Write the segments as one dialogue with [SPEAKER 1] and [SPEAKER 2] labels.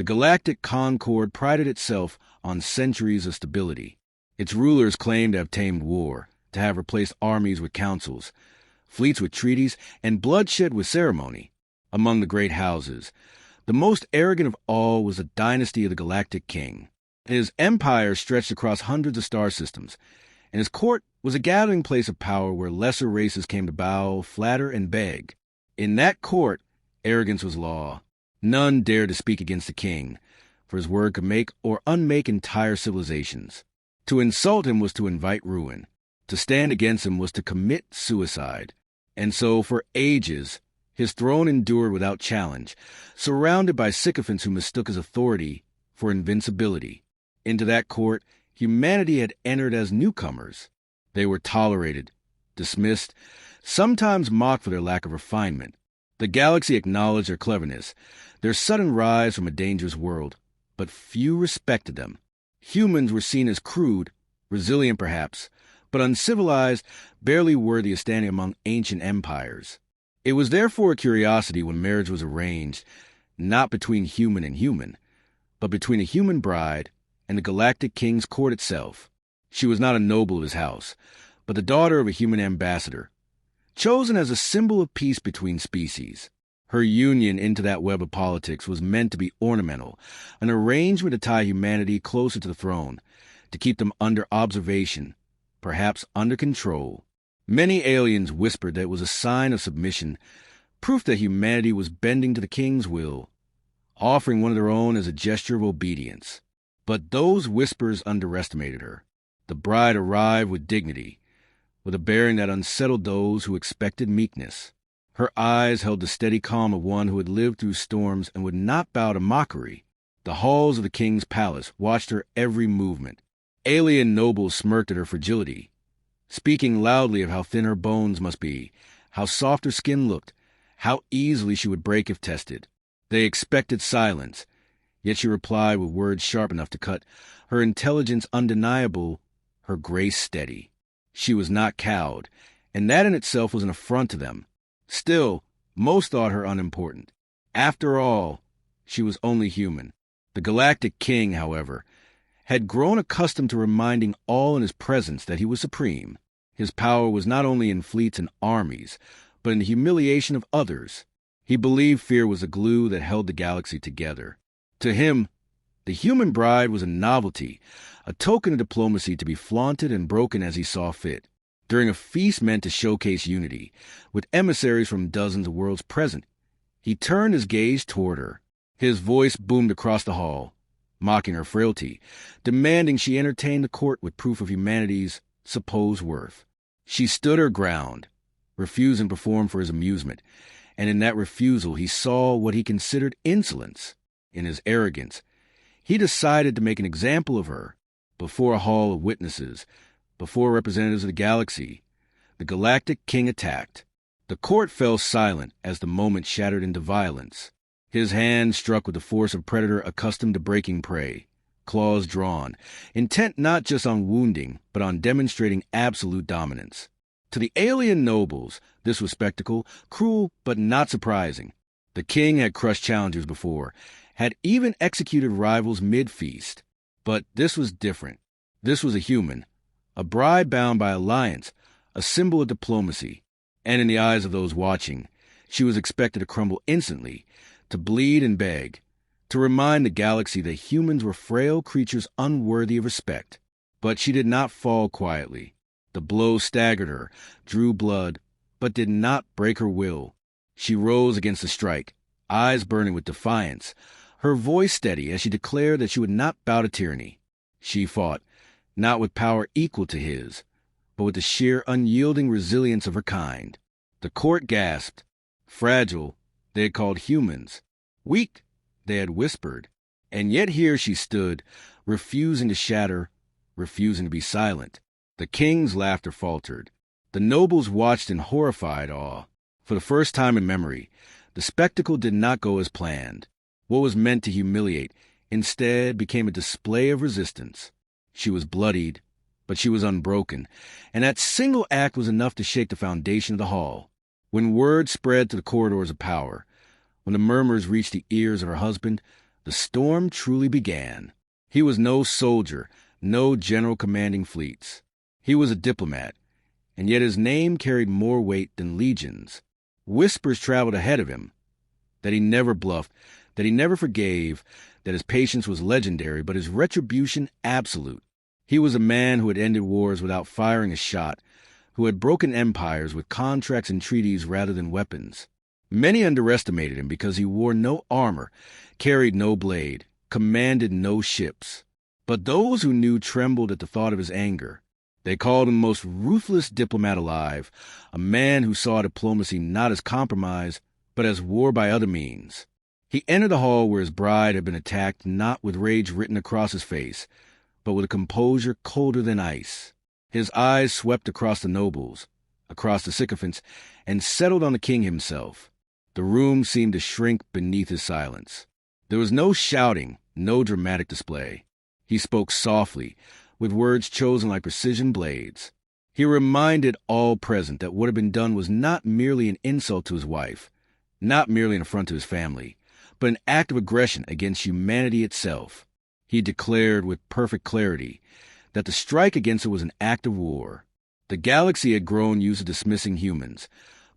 [SPEAKER 1] The Galactic Concord prided itself on centuries of stability. Its rulers claimed to have tamed war, to have replaced armies with councils, fleets with treaties, and bloodshed with ceremony. Among the great houses, the most arrogant of all was the dynasty of the Galactic King. His empire stretched across hundreds of star systems, and his court was a gathering place of power where lesser races came to bow, flatter, and beg. In that court, arrogance was law. None dared to speak against the king, for his word could make or unmake entire civilizations. To insult him was to invite ruin. To stand against him was to commit suicide. And so, for ages, his throne endured without challenge, surrounded by sycophants who mistook his authority for invincibility. Into that court, humanity had entered as newcomers. They were tolerated, dismissed, sometimes mocked for their lack of refinement. The galaxy acknowledged their cleverness, their sudden rise from a dangerous world, but few respected them. Humans were seen as crude, resilient perhaps, but uncivilized, barely worthy of standing among ancient empires. It was therefore a curiosity when marriage was arranged, not between human and human, but between a human bride and the Galactic King's court itself. She was not a noble of his house, but the daughter of a human ambassador, chosen as a symbol of peace between species. Her union into that web of politics was meant to be ornamental, an arrangement to tie humanity closer to the throne, to keep them under observation, perhaps under control. Many aliens whispered that it was a sign of submission, proof that humanity was bending to the king's will, offering one of their own as a gesture of obedience. But those whispers underestimated her. The bride arrived with dignity, with a bearing that unsettled those who expected meekness. Her eyes held the steady calm of one who had lived through storms and would not bow to mockery. The halls of the king's palace watched her every movement. Alien nobles smirked at her fragility, speaking loudly of how thin her bones must be, how soft her skin looked, how easily she would break if tested. They expected silence, yet she replied with words sharp enough to cut, her intelligence undeniable, her grace steady. She was not cowed, and that in itself was an affront to them. Still, most thought her unimportant. After all, she was only human. The Galactic King, however, had grown accustomed to reminding all in his presence that he was supreme. His power was not only in fleets and armies, but in the humiliation of others. He believed fear was the glue that held the galaxy together. To him, the human bride was a novelty, a token of diplomacy to be flaunted and broken as he saw fit. During a feast meant to showcase unity, with emissaries from dozens of worlds present, he turned his gaze toward her. His voice boomed across the hall, mocking her frailty, demanding she entertain the court with proof of humanity's supposed worth. She stood her ground, refusing to perform for his amusement, and in that refusal he saw what he considered insolence. In his arrogance, he decided to make an example of her, before a hall of witnesses, before representatives of the galaxy. The Galactic King attacked. The court fell silent as the moment shattered into violence. His hand struck with the force of a predator accustomed to breaking prey, claws drawn, intent not just on wounding, but on demonstrating absolute dominance. To the alien nobles, this was spectacle, cruel but not surprising. The king had crushed challengers before, had even executed rivals mid-feast. But this was different. This was a human, a bride bound by alliance, a symbol of diplomacy. And in the eyes of those watching, she was expected to crumble instantly, to bleed and beg, to remind the galaxy that humans were frail creatures unworthy of respect. But she did not fall quietly. The blow staggered her, drew blood, but did not break her will. She rose against the strike, eyes burning with defiance, her voice steady as she declared that she would not bow to tyranny. She fought, not with power equal to his, but with the sheer unyielding resilience of her kind. The court gasped. Fragile, they had called humans. Weak, they had whispered. And yet here she stood, refusing to shatter, refusing to be silent. The king's laughter faltered. The nobles watched in horrified awe. For the first time in memory, the spectacle did not go as planned. What was meant to humiliate instead became a display of resistance. She was bloodied, but she was unbroken, and that single act was enough to shake the foundation of the hall. When word spread to the corridors of power, when the murmurs reached the ears of her husband, The storm truly began. He was no soldier, no general commanding fleets. He was a diplomat, and yet his name carried more weight than legions. Whispers traveled ahead of him, that he never bluffed, that he never forgave, that his patience was legendary, but his retribution absolute. He was a man who had ended wars without firing a shot, who had broken empires with contracts and treaties rather than weapons. Many underestimated him because he wore no armor, carried no blade, commanded no ships. But those who knew trembled at the thought of his anger. They called him the most ruthless diplomat alive, a man who saw diplomacy not as compromise, but as war by other means. He entered the hall where his bride had been attacked, not with rage written across his face, but with a composure colder than ice. His eyes swept across the nobles, across the sycophants, and settled on the king himself. The room seemed to shrink beneath his silence. There was no shouting, no dramatic display. He spoke softly, with words chosen like precision blades. He reminded all present that what had been done was not merely an insult to his wife, not merely an affront to his family, but an act of aggression against humanity itself. He declared with perfect clarity that the strike against it was an act of war. The galaxy had grown used to dismissing humans,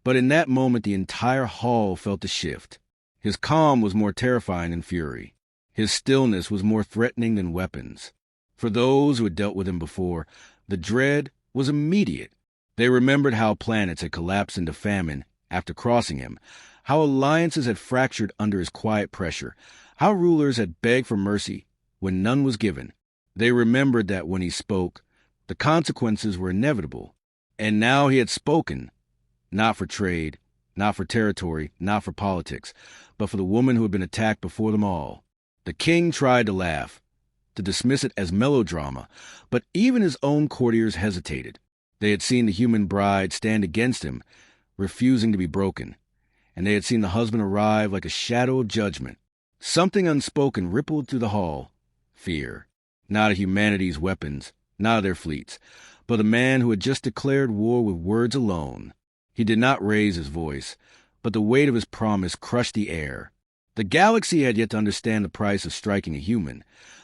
[SPEAKER 1] but in that moment the entire hall felt the shift. His calm was more terrifying than fury. His stillness was more threatening than weapons. For those who had dealt with him before, the dread was immediate. They remembered how planets had collapsed into famine after crossing him, how alliances had fractured under his quiet pressure, how rulers had begged for mercy when none was given. They remembered that when he spoke, the consequences were inevitable. And now he had spoken, not for trade, not for territory, not for politics, but for the woman who had been attacked before them all. The king tried to laugh, to dismiss it as melodrama, but even his own courtiers hesitated. They had seen the human bride stand against him, refusing to be broken, and they had seen the husband arrive like a shadow of judgment. Something unspoken rippled through the hall. Fear, not of humanity's weapons, not of their fleets, but a man who had just declared war with words alone. He did not raise his voice, but the weight of his promise crushed the air. The galaxy had yet to understand the price of striking a human,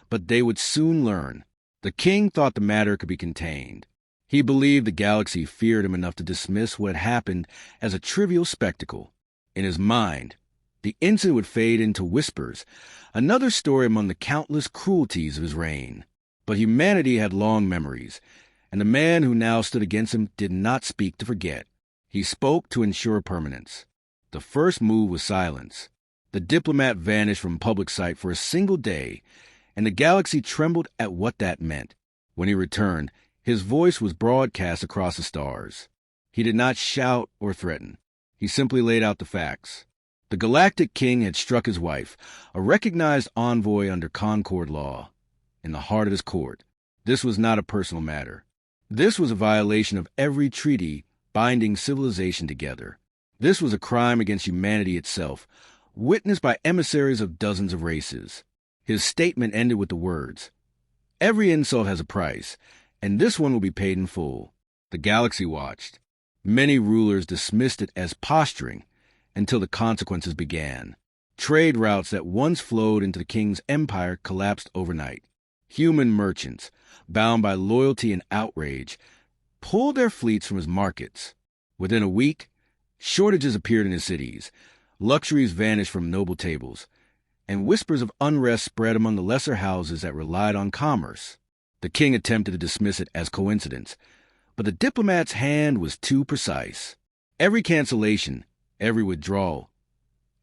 [SPEAKER 1] but they would soon learn. The king thought the matter could be contained. He believed the galaxy feared him enough to dismiss what had happened as a trivial spectacle. In his mind, the incident would fade into whispers, another story among the countless cruelties of his reign. But humanity had long memories, and the man who now stood against him did not speak to forget. He spoke to ensure permanence. The first move was silence. The diplomat vanished from public sight for a single day, and the galaxy trembled at what that meant. When he returned, his voice was broadcast across the stars. He did not shout or threaten. He simply laid out the facts. The Galactic King had struck his wife, a recognized envoy under Concord law, in the heart of his court. This was not a personal matter. This was a violation of every treaty binding civilization together. This was a crime against humanity itself, witnessed by emissaries of dozens of races. His statement ended with the words, "Every insult has a price, and this one will be paid in full." The galaxy watched. Many rulers dismissed it as posturing until the consequences began. Trade routes that once flowed into the king's empire collapsed overnight. Human merchants, bound by loyalty and outrage, pulled their fleets from his markets. Within a week, shortages appeared in his cities, luxuries vanished from noble tables, and whispers of unrest spread among the lesser houses that relied on commerce. The king attempted to dismiss it as coincidence, but the diplomat's hand was too precise. Every cancellation, every withdrawal,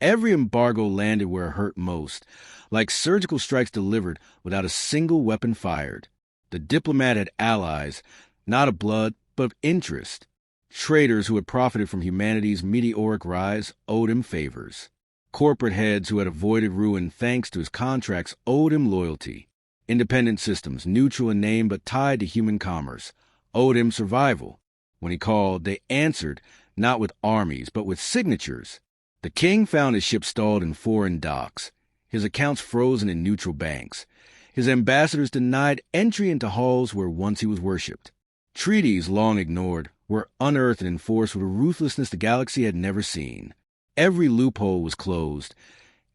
[SPEAKER 1] every embargo landed where it hurt most, like surgical strikes delivered without a single weapon fired. The diplomat had allies, not of blood, but of interest. Traders who had profited from humanity's meteoric rise owed him favors. Corporate heads who had avoided ruin thanks to his contracts owed him loyalty. Independent systems, neutral in name but tied to human commerce, owed him survival. When he called, they answered, not with armies, but with signatures. The king found his ship stalled in foreign docks, his accounts frozen in neutral banks, his ambassadors denied entry into halls where once he was worshipped. Treaties long ignored were unearthed and enforced with a ruthlessness the galaxy had never seen. Every loophole was closed,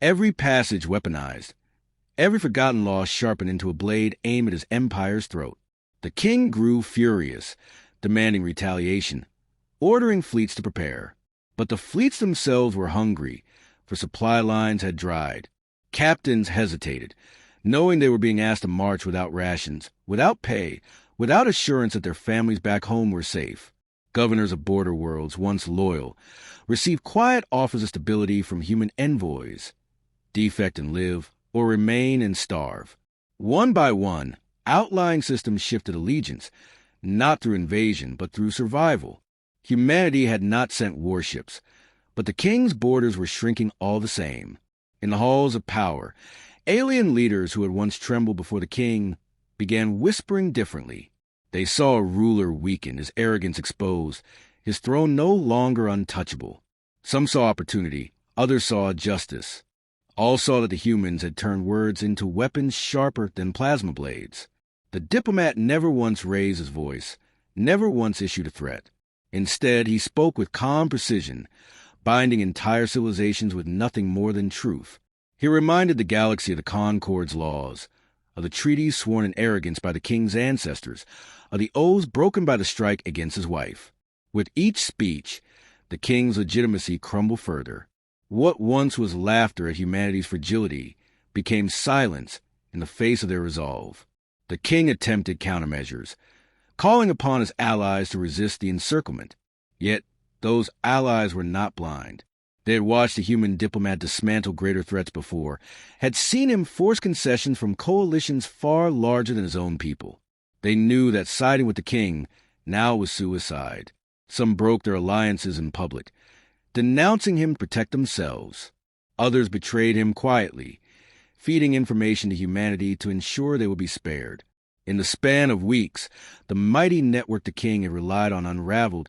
[SPEAKER 1] every passage weaponized, Every forgotten loss sharpened into a blade aimed at his empire's throat. The king grew furious, demanding retaliation, ordering fleets to prepare. But the fleets themselves were hungry, for supply lines had dried. Captains hesitated, knowing they were being asked to march without rations, without pay, without assurance that their families back home were safe. Governors of border worlds, once loyal, received quiet offers of stability from human envoys. Defect and live, or remain and starve. One by one, outlying systems shifted allegiance, not through invasion, but through survival. Humanity had not sent warships, but the king's borders were shrinking all the same. In the halls of power, alien leaders who had once trembled before the king began whispering differently. They saw a ruler weaken, his arrogance exposed, his throne no longer untouchable. Some saw opportunity, others saw justice. All saw that the humans had turned words into weapons sharper than plasma blades. The diplomat never once raised his voice, never once issued a threat. Instead, he spoke with calm precision, binding entire civilizations with nothing more than truth. He reminded the galaxy of the Concord's laws, of the treaties sworn in arrogance by the king's ancestors, of the oaths broken by the strike against his wife. With each speech, the king's legitimacy crumbled further. What once was laughter at humanity's fragility became silence in the face of their resolve. The king attempted countermeasures, calling upon his allies to resist the encirclement. Yet those allies were not blind. They had watched the human diplomat dismantle greater threats before, had seen him force concessions from coalitions far larger than his own people. They knew that siding with the king now was suicide. Some broke their alliances in public, denouncing him to protect themselves. Others betrayed him quietly, feeding information to humanity to ensure they would be spared. In the span of weeks, the mighty network the king had relied on unraveled,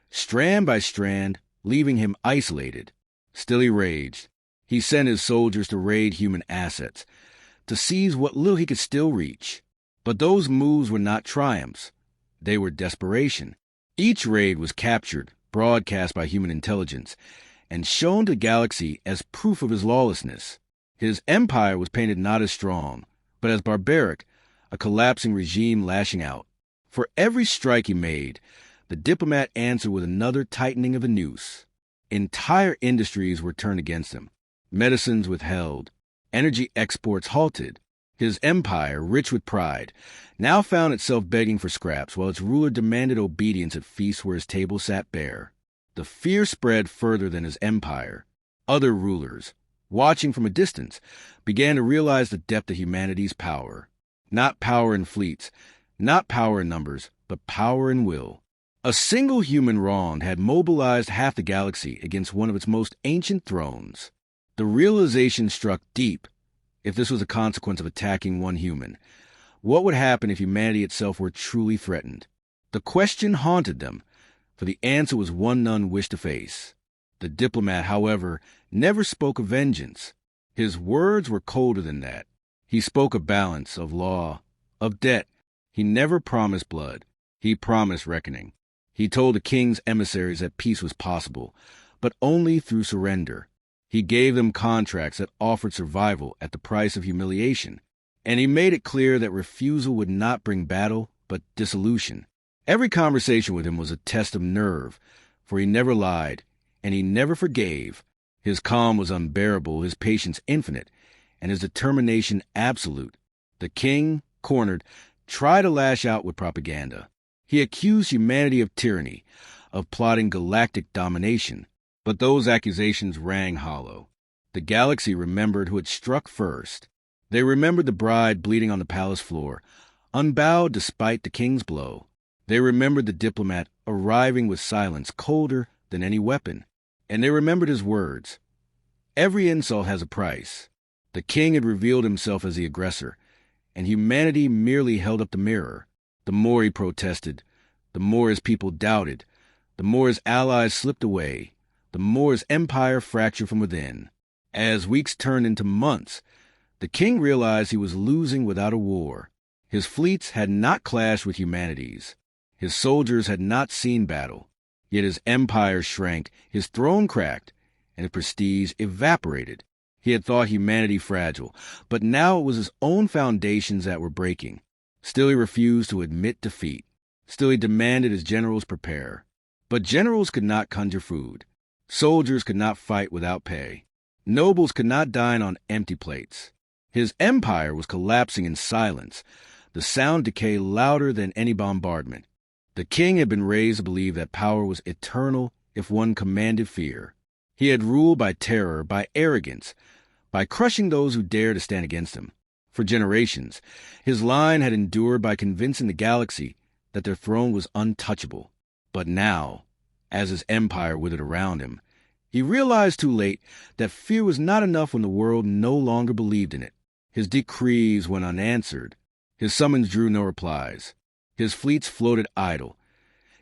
[SPEAKER 1] strand by strand, leaving him isolated. Still he raged. He sent his soldiers to raid human assets, to seize what little he could still reach. But those moves were not triumphs. They were desperation. Each raid was captured, broadcast by human intelligence, and shown to the galaxy as proof of his lawlessness. His empire was painted not as strong, but as barbaric, a collapsing regime lashing out. For every strike he made, the diplomat answered with another tightening of the noose. Entire industries were turned against him. Medicines withheld. Energy exports halted. His empire, rich with pride, now found itself begging for scraps, while its ruler demanded obedience at feasts where his table sat bare. The fear spread further than his empire. Other rulers, watching from a distance, began to realize the depth of humanity's power. Not power in fleets, not power in numbers, but power in will. A single human wrong had mobilized half the galaxy against one of its most ancient thrones. The realization struck deep. If this was a consequence of attacking one human, what would happen if humanity itself were truly threatened? The question haunted them, for the answer was one none wished to face. The diplomat, however, never spoke of vengeance. His words were colder than that. He spoke of balance, of law, of debt. He never promised blood. He promised reckoning. He told the king's emissaries that peace was possible, but only through surrender. He gave them contracts that offered survival at the price of humiliation, and he made it clear that refusal would not bring battle, but dissolution. Every conversation with him was a test of nerve, for he never lied, and he never forgave. His calm was unbearable, his patience infinite, and his determination absolute. The king, cornered, tried to lash out with propaganda. He accused humanity of tyranny, of plotting galactic domination. But those accusations rang hollow. The galaxy remembered who had struck first. They remembered the bride bleeding on the palace floor, unbowed despite the king's blow. They remembered the diplomat arriving with silence colder than any weapon. And they remembered his words. Every insult has a price. The king had revealed himself as the aggressor, and humanity merely held up the mirror. The more he protested, the more his people doubted, the more his allies slipped away, the more his empire fractured from within. As weeks turned into months, the king realized he was losing without a war. His fleets had not clashed with humanity's. His soldiers had not seen battle. Yet his empire shrank, his throne cracked, and his prestige evaporated. He had thought humanity fragile, but now it was his own foundations that were breaking. Still he refused to admit defeat. Still he demanded his generals prepare. But generals could not conjure food. Soldiers could not fight without pay. Nobles could not dine on empty plates. His empire was collapsing in silence, the sound decay louder than any bombardment. The king had been raised to believe that power was eternal if one commanded fear. He had ruled by terror, by arrogance, by crushing those who dared to stand against him. For generations, his line had endured by convincing the galaxy that their throne was untouchable. But now, as his empire withered around him, he realized too late that fear was not enough when the world no longer believed in it. His decrees went unanswered. His summons drew no replies. His fleets floated idle.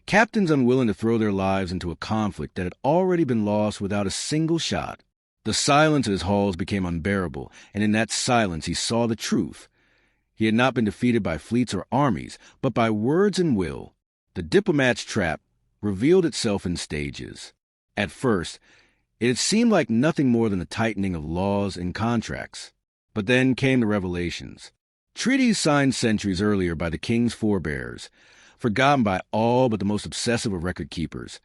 [SPEAKER 1] Captains unwilling to throw their lives into a conflict that had already been lost without a single shot. The silence in his halls became unbearable, and in that silence he saw the truth. He had not been defeated by fleets or armies, but by words and will. The diplomat's trap revealed itself in stages. At first, it had seemed like nothing more than the tightening of laws and contracts. But then came the revelations. Treaties signed centuries earlier by the king's forebears, forgotten by all but the most obsessive of record keepers,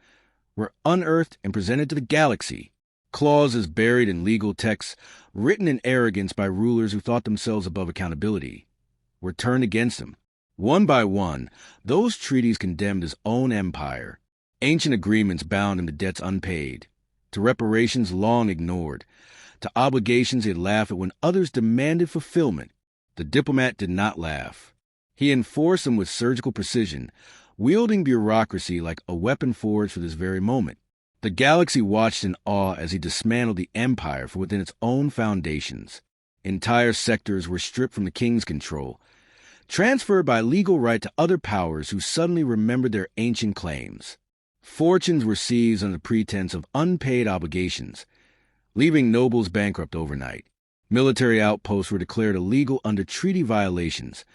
[SPEAKER 1] were unearthed and presented to the galaxy. Clauses buried in legal texts, written in arrogance by rulers who thought themselves above accountability, were turned against him. One by one, those treaties condemned his own empire. Ancient agreements bound him to debts unpaid, to reparations long ignored, to obligations he had laughed at when others demanded fulfillment. The diplomat did not laugh. He enforced them with surgical precision, wielding bureaucracy like a weapon forged for this very moment. The galaxy watched in awe as he dismantled the empire from within its own foundations. Entire sectors were stripped from the king's control, transferred by legal right to other powers who suddenly remembered their ancient claims. Fortunes were seized under pretense of unpaid obligations, leaving nobles bankrupt overnight. Military outposts were declared illegal under treaty violations,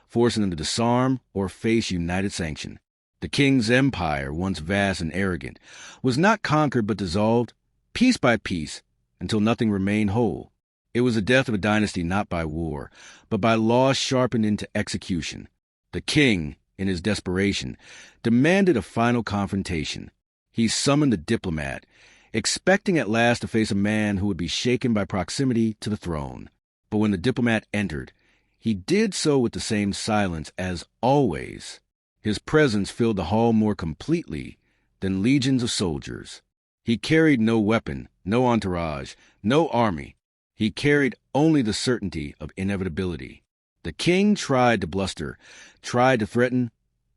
[SPEAKER 1] forcing them to disarm or face united sanction. The king's empire, once vast and arrogant, was not conquered but dissolved, piece by piece, until nothing remained whole. It was the death of a dynasty not by war, but by laws sharpened into execution. The king, in his desperation, demanded a final confrontation. He summoned the diplomat, expecting at last to face a man who would be shaken by proximity to the throne. But when the diplomat entered, he did so with the same silence as always. His presence filled the hall more completely than legions of soldiers. He carried no weapon, no entourage, no army. He carried only the certainty of inevitability. The king tried to bluster, tried to threaten,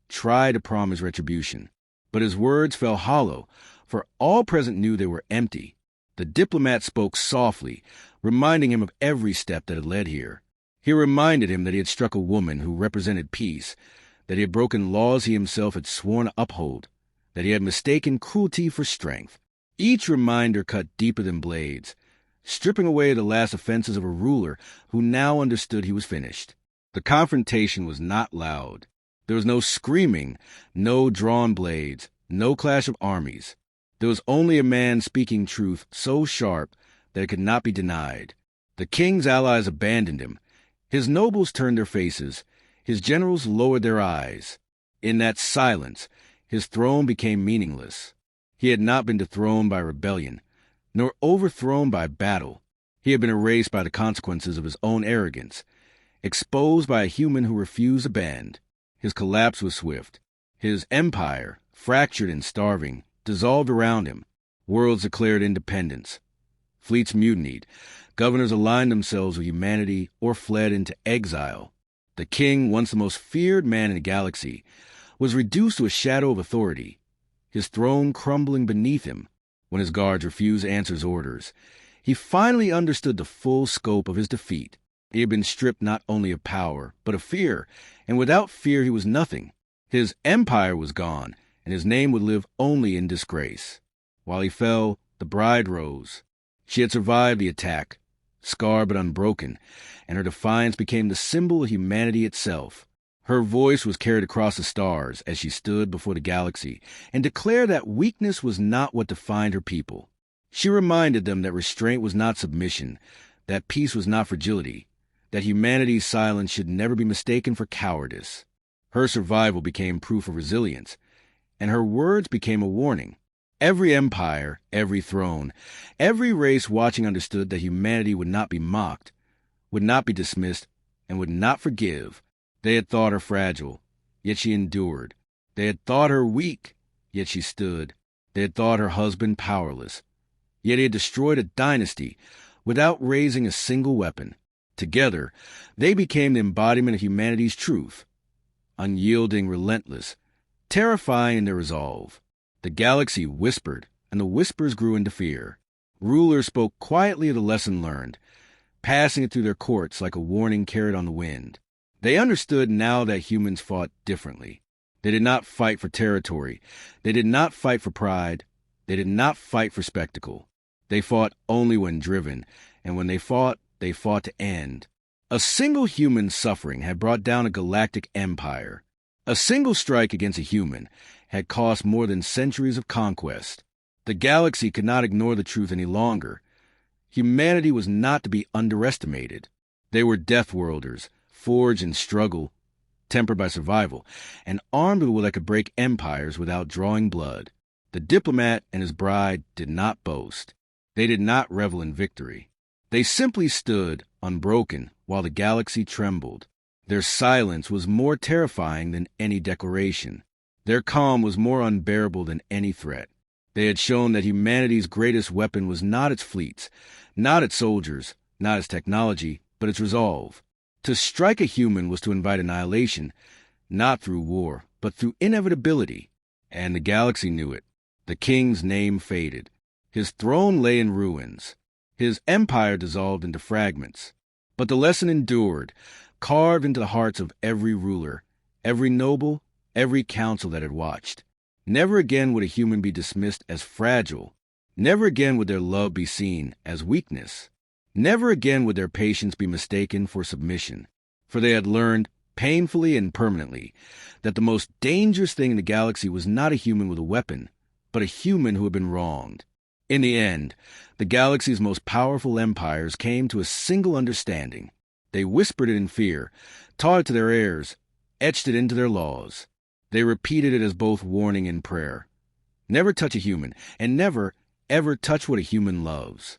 [SPEAKER 1] tried to promise retribution. But his words fell hollow, for all present knew they were empty. The diplomat spoke softly, reminding him of every step that had led here. He reminded him that he had struck a woman who represented peace, that he had broken laws he himself had sworn to uphold, that he had mistaken cruelty for strength. Each reminder cut deeper than blades, stripping away the last offenses of a ruler who now understood he was finished. The confrontation was not loud. There was no screaming, no drawn blades, no clash of armies. There was only a man speaking truth so sharp that it could not be denied. The king's allies abandoned him. His nobles turned their faces. His generals lowered their eyes. In that silence, his throne became meaningless. He had not been dethroned by rebellion, nor overthrown by battle. He had been erased by the consequences of his own arrogance, exposed by a human who refused to bend. His collapse was swift. His empire, fractured and starving, dissolved around him. Worlds declared independence. Fleets mutinied. Governors aligned themselves with humanity or fled into exile. The king, once the most feared man in the galaxy, was reduced to a shadow of authority, his throne crumbling beneath him. When his guards refused to answer his orders, he finally understood the full scope of his defeat. He had been stripped not only of power, but of fear, and without fear he was nothing. His empire was gone, and his name would live only in disgrace. While he fell, the bride rose. She had survived the attack, scarred but unbroken, and her defiance became the symbol of humanity itself. Her voice was carried across the stars as she stood before the galaxy and declared that weakness was not what defined her people. She reminded them that restraint was not submission, that peace was not fragility, that humanity's silence should never be mistaken for cowardice. Her survival became proof of resilience, and her words became a warning. Every empire, every throne, every race watching understood that humanity would not be mocked, would not be dismissed, and would not forgive. They had thought her fragile, yet she endured. They had thought her weak, yet she stood. They had thought her husband powerless, yet he had destroyed a dynasty without raising a single weapon. Together, they became the embodiment of humanity's truth, unyielding, relentless, terrifying in their resolve. The galaxy whispered, and the whispers grew into fear. Rulers spoke quietly of the lesson learned, passing it through their courts like a warning carried on the wind. They understood now that humans fought differently. They did not fight for territory. They did not fight for pride. They did not fight for spectacle. They fought only when driven, and when they fought to end. A single human's suffering had brought down a galactic empire. A single strike against a human had cost more than centuries of conquest. The galaxy could not ignore the truth any longer. Humanity was not to be underestimated. They were death worlders, forged in struggle, tempered by survival, and armed with what could break empires without drawing blood. The diplomat and his bride did not boast. They did not revel in victory. They simply stood, unbroken, while the galaxy trembled. Their silence was more terrifying than any declaration. Their calm was more unbearable than any threat. They had shown that humanity's greatest weapon was not its fleets, not its soldiers, not its technology, but its resolve. To strike a human was to invite annihilation, not through war, but through inevitability. And the galaxy knew it. The king's name faded. His throne lay in ruins. His empire dissolved into fragments. But the lesson endured, carved into the hearts of every ruler, every noble, every council that had watched. Never again would a human be dismissed as fragile. Never again would their love be seen as weakness. Never again would their patience be mistaken for submission. For they had learned, painfully and permanently, that the most dangerous thing in the galaxy was not a human with a weapon, but a human who had been wronged. In the end, the galaxy's most powerful empires came to a single understanding. They whispered it in fear, taught it to their heirs, etched it into their laws. They repeated it as both warning and prayer. Never touch a human, and never, ever touch what a human loves.